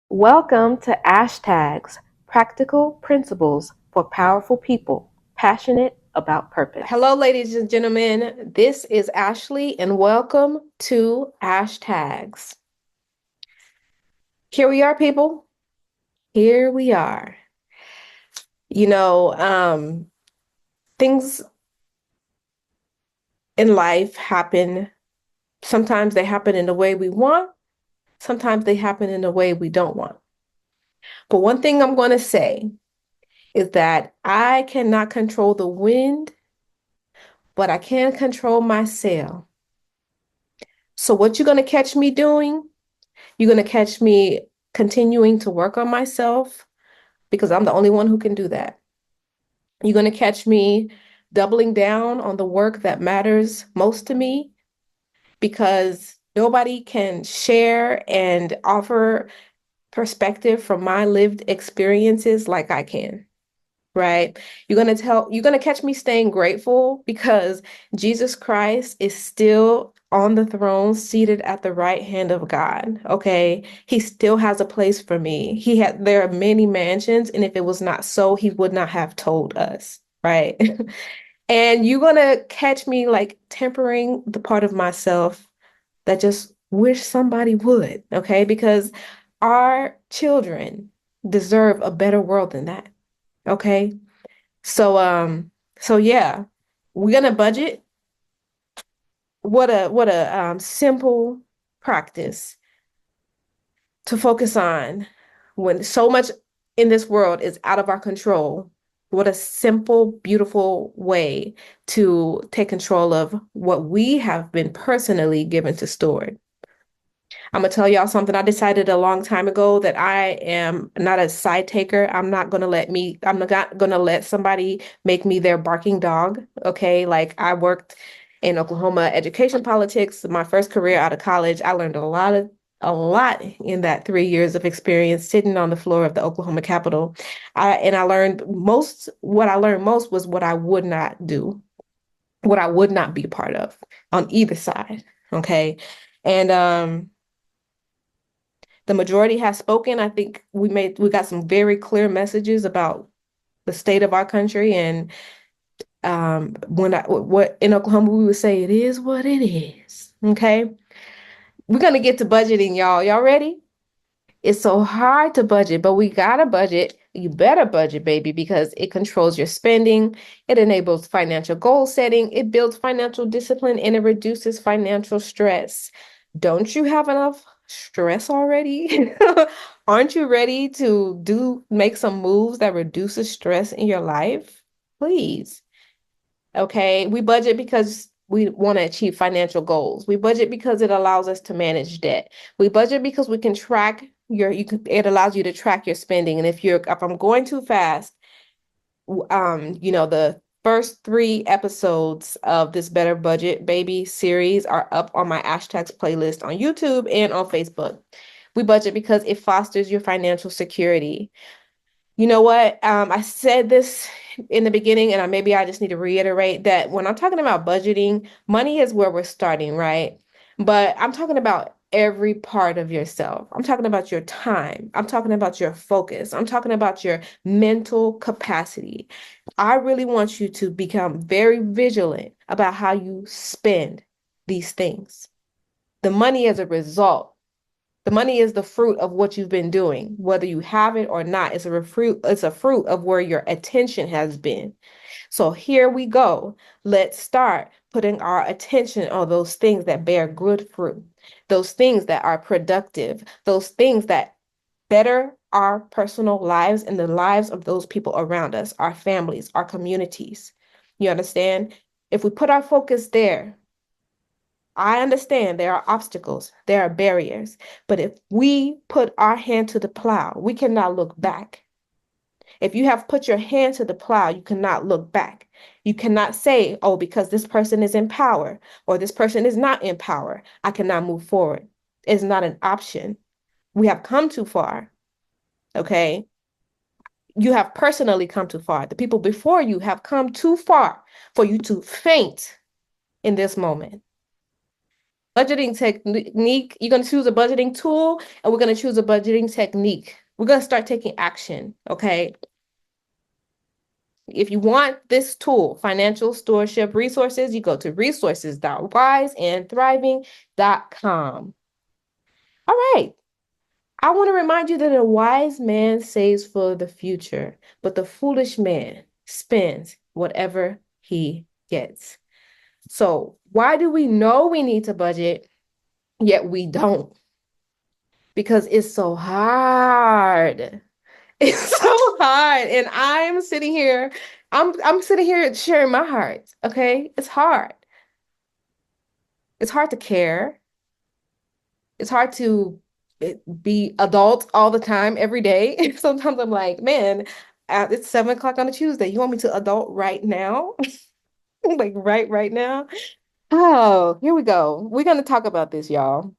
Welcome to Hashtags, Practical Principles for Powerful People, Passionate about Purpose. Hello, ladies and gentlemen. This is Ashley, and welcome to Hashtags. Here we are, people. Here we are. Things in life happen. Sometimes they happen in the way we want. Sometimes they happen in the way we don't want. But one thing I'm going to say is that I cannot control the wind, but I can control my sail. So what you're going to catch me doing, you're going to catch me continuing to work on myself because I'm the only one who can do that. You're going to catch me doubling down on the work that matters most to me because nobody can share and offer perspective from my lived experiences like I can. Right? You're going to catch me staying grateful because Jesus Christ is still on the throne, seated at the right hand of God. Okay. He still has a place for me. There are many mansions, and if it was not so, he would not have told us. Right. And you're going to catch me like tempering the part of myself that just wish somebody would. Okay. Because our children deserve a better world than that. Okay. So yeah, we're gonna budget. What a simple practice to focus on when so much in this world is out of our control. What a simple, beautiful way to take control of what we have been personally given to steward. I'm gonna tell y'all something. I decided a long time ago that I am not a side taker. I'm not gonna let somebody make me their barking dog. Okay. Like I worked in Oklahoma education politics. My first career out of college, I learned a lot in that 3 years of experience sitting on the floor of the Oklahoma Capitol. What I learned most was what I would not do, what I would not be a part of on either side. Okay. And the majority has spoken. I think we got some very clear messages about the state of our country. And what in Oklahoma we would say, it is what it is. Okay. We're gonna get to budgeting, y'all. Y'all ready? It's so hard to budget, but we gotta budget. You better budget, baby, because it controls your spending, it enables financial goal setting, it builds financial discipline, and it reduces financial stress. Don't you have enough stress already? Aren't you ready to make some moves that reduces stress in your life? Please. Okay, we budget because we want to achieve financial goals. We budget because it allows us to manage debt. We budget because we can it allows you to track your spending. And if I'm going too fast, the first 3 episodes of this Better Budget Baby series are up on my hashtags playlist on YouTube and on Facebook. We budget because it fosters your financial security. You know what? I said this in the beginning, and maybe I just need to reiterate that when I'm talking about budgeting, money is where we're starting, right? But I'm talking about every part of yourself. I'm talking about your time. I'm talking about your focus. I'm talking about your mental capacity. I really want you to become very vigilant about how you spend these things. The money as a result, the money is the fruit of what you've been doing, whether you have it or not. It's a fruit of where your attention has been. So here we go. Let's start putting our attention on those things that bear good fruit, those things that are productive, those things that better our personal lives and the lives of those people around us, our families, our communities. You understand? If we put our focus there, I understand there are obstacles, there are barriers, but if we put our hand to the plow, we cannot look back. If you have put your hand to the plow, you cannot look back. You cannot say, oh, because this person is in power or this person is not in power, I cannot move forward. It's not an option. We have come too far. Okay. You have personally come too far. The people before you have come too far for you to faint in this moment. Budgeting technique, you're going to choose a budgeting tool and we're going to choose a budgeting technique. We're going to start taking action, okay? If you want this tool, financial stewardship resources, you go to resources.wiseandthriving.com. All right. I want to remind you that a wise man saves for the future, but the foolish man spends whatever he gets. So, why do we know we need to budget, yet we don't? Because it's so hard. It's so hard. And I'm sitting here sharing my heart. Okay. It's hard. It's hard to care. It's hard to be adult all the time, every day. Sometimes I'm like, man, it's 7 o'clock on a Tuesday. You want me to adult right now? Like right now? Oh, here we go. We're going to talk about this, y'all,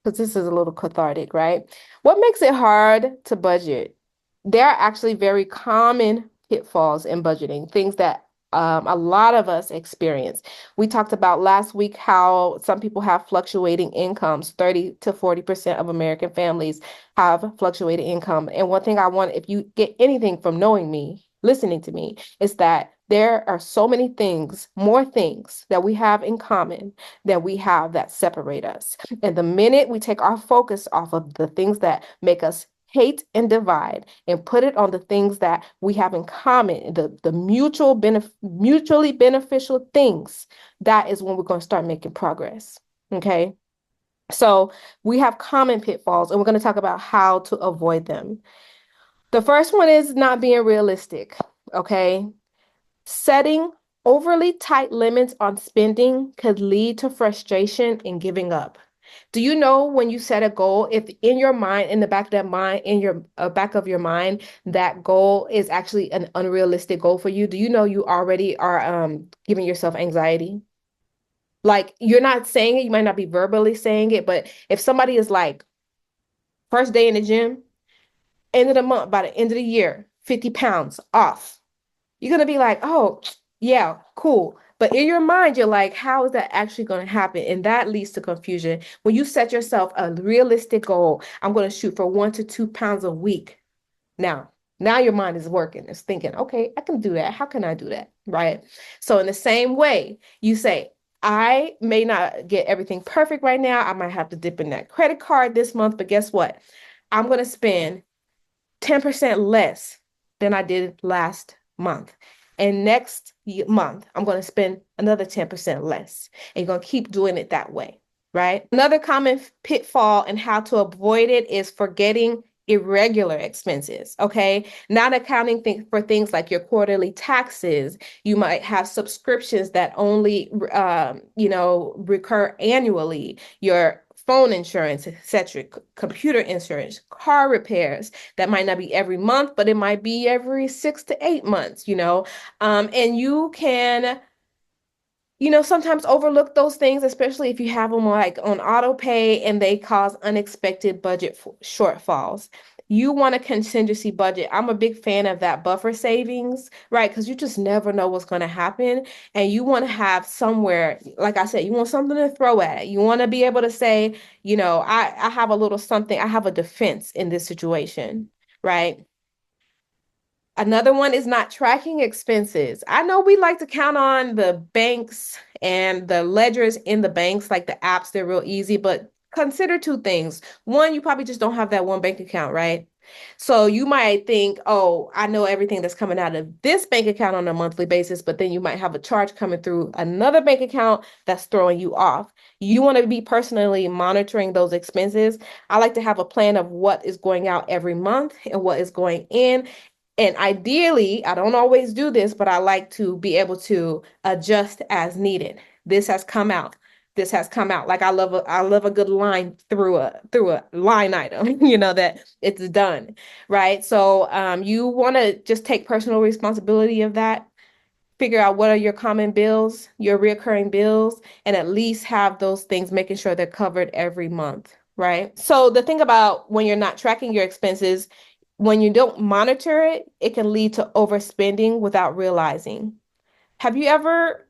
because this is a little cathartic, right? What makes it hard to budget? There are actually very common pitfalls in budgeting, things that a lot of us experience. We talked about last week how some people have fluctuating incomes. 30 to 40% of American families have fluctuating income. And one thing I want, if you get anything from knowing me, listening to me, is that there are so many things, more things that we have in common than we have that separate us. And the minute we take our focus off of the things that make us hate and divide and put it on the things that we have in common, the mutually beneficial things, that is when we're going to start making progress. Okay. So we have common pitfalls, and we're going to talk about how to avoid them. The first one is not being realistic. Okay. Setting overly tight limits on spending could lead to frustration and giving up. Do you know when you set a goal, if in your mind, in the back of that mind, in your back of your mind, that goal is actually an unrealistic goal for you? Do you know you already are giving yourself anxiety? Like, you're not saying it, you might not be verbally saying it, but if somebody is like, first day in the gym, end of the month, by the end of the year, 50 pounds off, you're going to be like, oh, yeah, cool. But in your mind, you're like, how is that actually going to happen? And that leads to confusion. When you set yourself a realistic goal, I'm going to shoot for 1 to 2 pounds a week. Now your mind is working. It's thinking, okay, I can do that. How can I do that? Right. So in the same way, you say, I may not get everything perfect right now. I might have to dip in that credit card this month, but guess what? I'm going to spend 10% less than I did last month. And next month, I'm going to spend another 10% less. And you're going to keep doing it that way, right? Another common pitfall and how to avoid it is forgetting irregular expenses, okay? Not accounting for things like your quarterly taxes. You might have subscriptions that only, recur annually. Your phone insurance, etc., computer insurance, car repairs. That might not be every month, but it might be every 6 to 8 months, and you can sometimes overlook those things, especially if you have them like on auto pay and they cause unexpected budget shortfalls. You want a contingency budget. I'm a big fan of that buffer savings, right? Because you just never know what's going to happen. And you want to have somewhere, like I said, you want something to throw at it. You want to be able to say, I have a little something, I have a defense in this situation, right? Another one is not tracking expenses. I know we like to count on the banks and the ledgers in the banks, like the apps, they're real easy, but consider two things. One, you probably just don't have that one bank account, right? So you might think, oh, I know everything that's coming out of this bank account on a monthly basis, but then you might have a charge coming through another bank account that's throwing you off. You want to be personally monitoring those expenses. I like to have a plan of what is going out every month and what is going in. And ideally, I don't always do this, but I like to be able to adjust as needed. This has come out. This has come out. Like I love a good line through a line item, that it's done, right? So you want to just take personal responsibility of that. Figure out what are your common bills, your recurring bills, and at least have those things, making sure they're covered every month, right? So the thing about when you're not tracking your expenses, when you don't monitor it, it can lead to overspending without realizing. Have you ever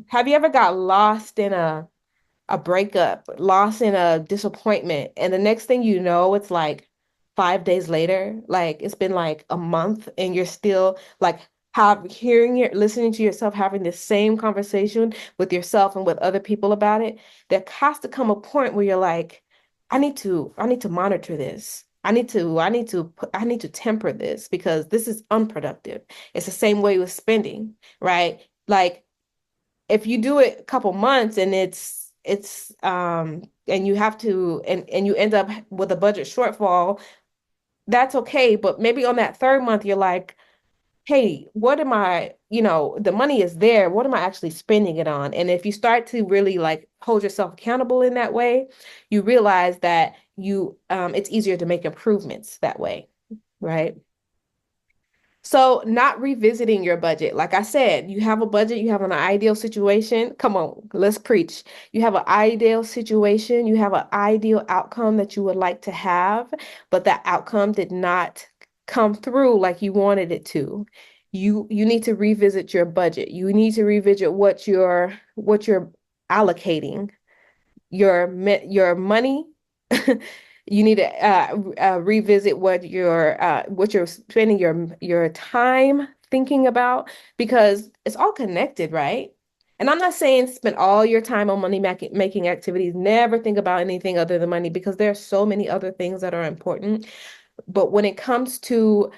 have you ever got lost in a a breakup, loss and a disappointment. And the next thing you know, it's like 5 days later, like it's been like a month and you're still like listening to yourself having the same conversation with yourself and with other people about it. There has to come a point where you're like, I need to monitor this. I need to temper this because this is unproductive. It's the same way with spending, right? Like if you do it a couple months and it's and you have to and you end up with a budget shortfall, that's okay. But maybe on that third month, you're like, hey, what am I, the money is there. What am I actually spending it on? And if you start to really like hold yourself accountable in that way, you realize that it's easier to make improvements that way, right? So, not revisiting your budget. Like I said, you have a budget, you have an ideal situation. Come on, let's preach. You have an ideal situation, you have an ideal outcome that you would like to have, but that outcome did not come through like you wanted it to. You need to revisit your budget. You need to revisit what you're allocating your money. You need to revisit what you're spending your time thinking about because it's all connected, right? And I'm not saying spend all your time on making activities. Never think about anything other than money because there are so many other things that are important. But when it comes to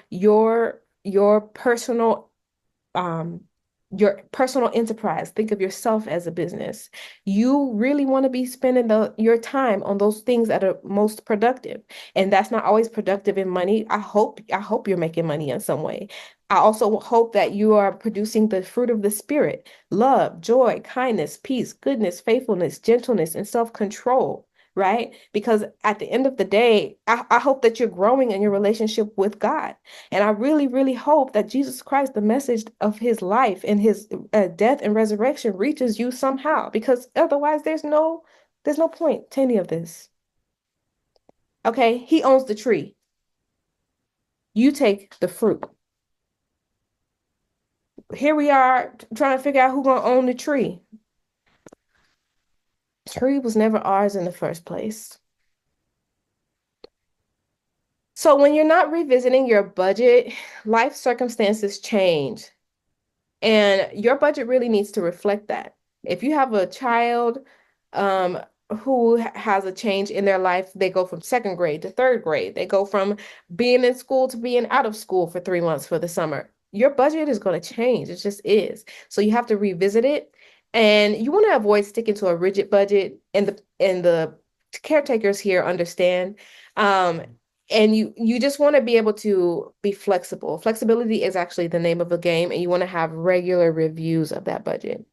um, your personal enterprise, think of yourself as a business. You really want to be spending your time on those things that are most productive. And that's not always productive in money. I hope you're making money in some way. I also hope that you are producing the fruit of the spirit, love, joy, kindness, peace, goodness, faithfulness, gentleness, and self-control. Right? Because at the end of the day, I hope that you're growing in your relationship with God. And I really, really hope that Jesus Christ, the message of his life and his death and resurrection reaches you somehow, because otherwise there's no point to any of this. Okay? He owns the tree. You take the fruit. Here we are trying to figure out who's gonna own the tree. The tree was never ours in the first place. So when you're not revisiting your budget, life circumstances change. And your budget really needs to reflect that. If you have a child um, who has a change in their life, they go from second grade to third grade. They go from being in school to being out of school for 3 months for the summer. Your budget is going to change. It just is. So you have to revisit it. And you want to avoid sticking to a rigid budget. And the caretakers here understand. Um, and you just want to be able to be flexible. Flexibility is actually the name of the game, and you want to have regular reviews of that budget.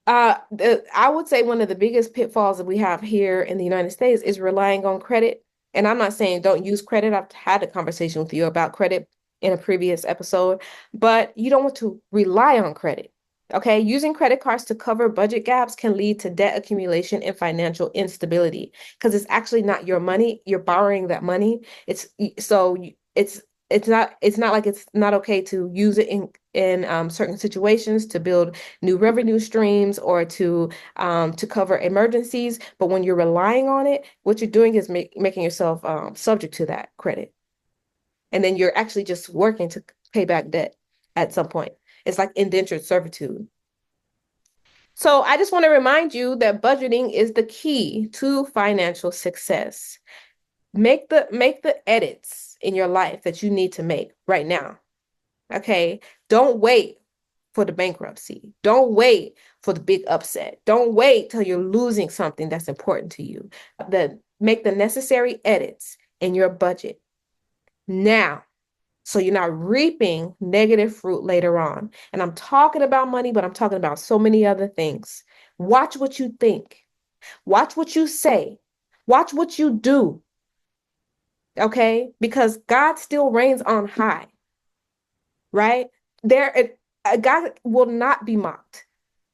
I would say one of the biggest pitfalls that we have here in the United States is relying on credit. And I'm not saying don't use credit. I've had a conversation with you about credit in a previous episode, but you don't want to rely on credit. Okay, using credit cards to cover budget gaps can lead to debt accumulation and financial instability because it's actually not your money. You're borrowing that money. So it's not like it's not okay to use it in certain situations to build new revenue streams or to cover emergencies. But when you're relying on it, what you're doing is making yourself subject to that credit. And then you're actually just working to pay back debt at some point. It's like indentured servitude. So I just want to remind you that budgeting is the key to financial success. Make the edits in your life that you need to make right now. Okay? Don't wait for the bankruptcy. Don't wait for the big upset. Don't wait till you're losing something that's important to you. Make the necessary edits in your budget now so you're not reaping negative fruit later on. And I'm talking about money, but I'm talking about so many other things. Watch what you think. Watch what you say. Watch what you do. Okay? Because God still reigns on high, right? God will not be mocked.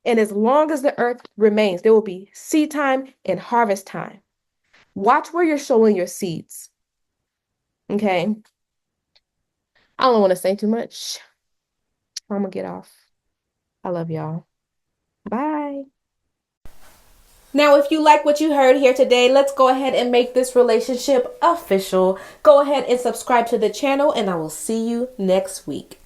And as long as the earth remains, there will be seed time and harvest time. Watch where you're sowing your seeds. Okay? I don't want to say too much. I'm gonna get off. I love y'all. Bye. Now, if you like what you heard here today, let's go ahead and make this relationship official. Go ahead and subscribe to the channel, and I will see you next week.